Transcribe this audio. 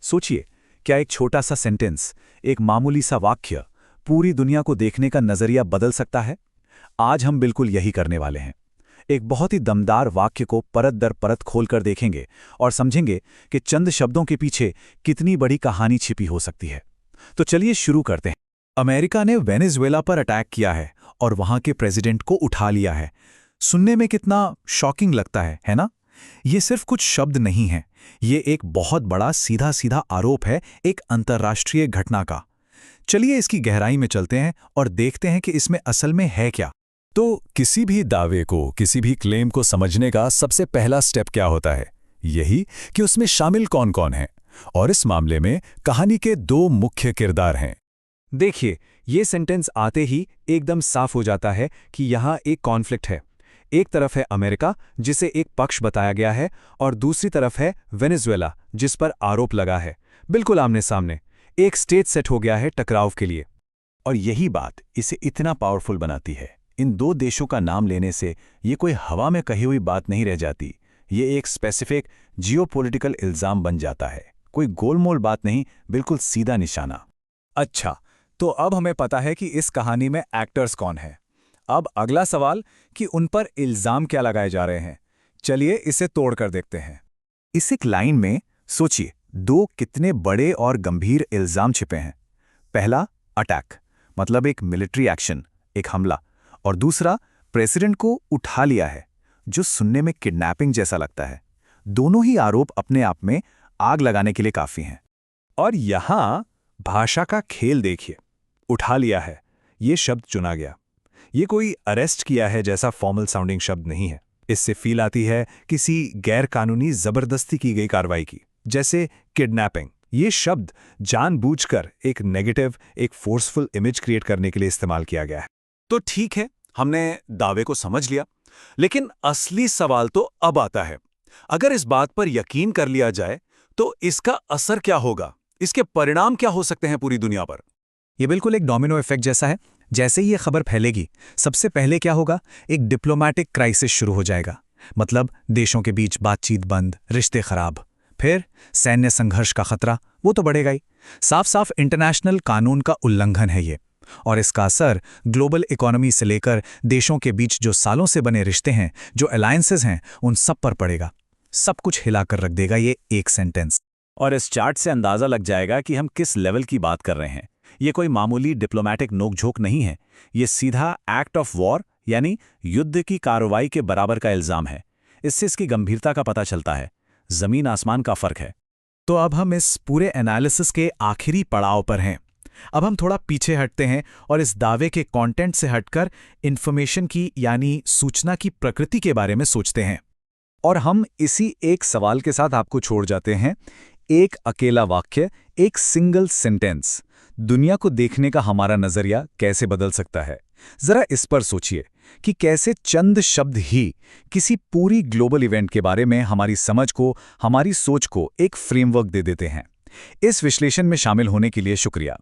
सोचिए, क्या एक छोटा सा सेंटेंस, एक मामूली सा वाक्य पूरी दुनिया को देखने का नजरिया बदल सकता है? आज हम बिल्कुल यही करने वाले हैं। एक बहुत ही दमदार वाक्य को परत दर परत खोलकर देखेंगे और समझेंगे कि चंद शब्दों के पीछे कितनी बड़ी कहानी छिपी हो सकती है। तो चलिए शुरू करते हैं। अमेरिका ने वेनेजुएला पर अटैक किया है और वहां के प्रेसिडेंट को उठा लिया है। सुनने में कितना शॉकिंग लगता है ना? ये सिर्फ कुछ शब्द नहीं है, ये एक बहुत बड़ा सीधा सीधा आरोप है एक अंतर्राष्ट्रीय घटना का। चलिए इसकी गहराई में चलते हैं और देखते हैं कि इसमें असल में है क्या। तो किसी भी दावे को, किसी भी क्लेम को समझने का सबसे पहला स्टेप क्या होता है? यही कि उसमें शामिल कौन कौन है। और इस मामले में कहानी के दो मुख्य किरदार हैं। देखिए, ये सेंटेंस आते ही एकदम साफ हो जाता है कि यहाँ एक कॉन्फ्लिक्ट है। एक तरफ है अमेरिका, जिसे एक पक्ष बताया गया है, और दूसरी तरफ है वेनेजुएला, जिस पर आरोप लगा है। बिल्कुल आमने सामने एक स्टेज सेट हो गया है टकराव के लिए। और यही बात इसे इतना पावरफुल बनाती है। इन दो देशों का नाम लेने से ये कोई हवा में कही हुई बात नहीं रह जाती, ये एक स्पेसिफिक जियोपॉलिटिकल इल्जाम बन जाता है। कोई गोलमोल बात नहीं, बिल्कुल सीधा निशाना। अच्छा, तो अब हमें पता है कि इस कहानी में एक्टर्स कौन हैं। अब अगला सवाल कि उन पर इल्जाम क्या लगाए जा रहे हैं। चलिए इसे तोड़कर देखते हैं। इस एक लाइन में सोचिए, दो कितने बड़े और गंभीर इल्जाम छिपे हैं। पहला, अटैक, मतलब एक मिलिट्री एक्शन, एक हमला, और दूसरा, प्रेसिडेंट को उठा लिया है, जो सुनने में किडनैपिंग जैसा लगता है। दोनों ही आरोप अपने आप में आग लगाने के लिए काफी हैं। और यहां भाषा का खेल देखिए। उठा लिया है, ये शब्द चुना गया। ये कोई अरेस्ट किया है जैसा फॉर्मल साउंडिंग शब्द नहीं है। इससे फील आती है किसी गैर कानूनी जबरदस्ती की गई कार्रवाई की, जैसे किडनैपिंग। ये शब्द जानबूझकर एक नेगेटिव, एक फोर्सफुल इमेज क्रिएट करने के लिए इस्तेमाल किया गया है। तो ठीक है, हमने दावे को समझ लिया, लेकिन असली सवाल तो अब आता है। अगर इस बात पर यकीन कर लिया जाए तो इसका असर क्या होगा? इसके परिणाम क्या हो सकते हैं पूरी दुनिया पर? ये बिल्कुल एक डोमिनो इफेक्ट जैसा है। जैसे ही ये खबर फैलेगी, सबसे पहले क्या होगा? एक डिप्लोमैटिक क्राइसिस शुरू हो जाएगा। मतलब देशों के बीच बातचीत बंद, रिश्ते खराब। फिर सैन्य संघर्ष का खतरा, वो तो बढ़ेगा ही। साफ साफ इंटरनेशनल कानून का उल्लंघन है ये। और इसका असर ग्लोबल इकोनॉमी से लेकर देशों के बीच जो सालों से बने रिश्ते हैं, जो अलायंसेस हैं, उन सब पर पड़ेगा। सब कुछ हिलाकर रख देगा ये एक सेंटेंस। और इस चार्ट से अंदाजा लग जाएगा कि हम किस लेवल की बात कर रहे हैं। ये कोई मामूली डिप्लोमैटिक नोकझोंक नहीं है, ये सीधा एक्ट ऑफ वॉर यानी युद्ध की कार्रवाई के बराबर का इल्जाम है। इससे इसकी गंभीरता का पता चलता है। जमीन आसमान का फर्क है। तो अब हम इस पूरे एनालिसिस के आखिरी पड़ाव पर हैं। अब हम थोड़ा पीछे हटते हैं और इस दावे के कंटेंट से हटकर इन्फॉर्मेशन की यानी सूचना की प्रकृति के बारे में सोचते हैं। और हम इसी एक सवाल के साथ आपको छोड़ जाते हैं। एक अकेला वाक्य, एक सिंगल सेंटेंस दुनिया को देखने का हमारा नजरिया कैसे बदल सकता है? जरा इस पर सोचिए कि कैसे चंद शब्द ही किसी पूरी ग्लोबल इवेंट के बारे में हमारी समझ को, हमारी सोच को एक फ्रेमवर्क दे देते हैं। इस विश्लेषण में शामिल होने के लिए शुक्रिया।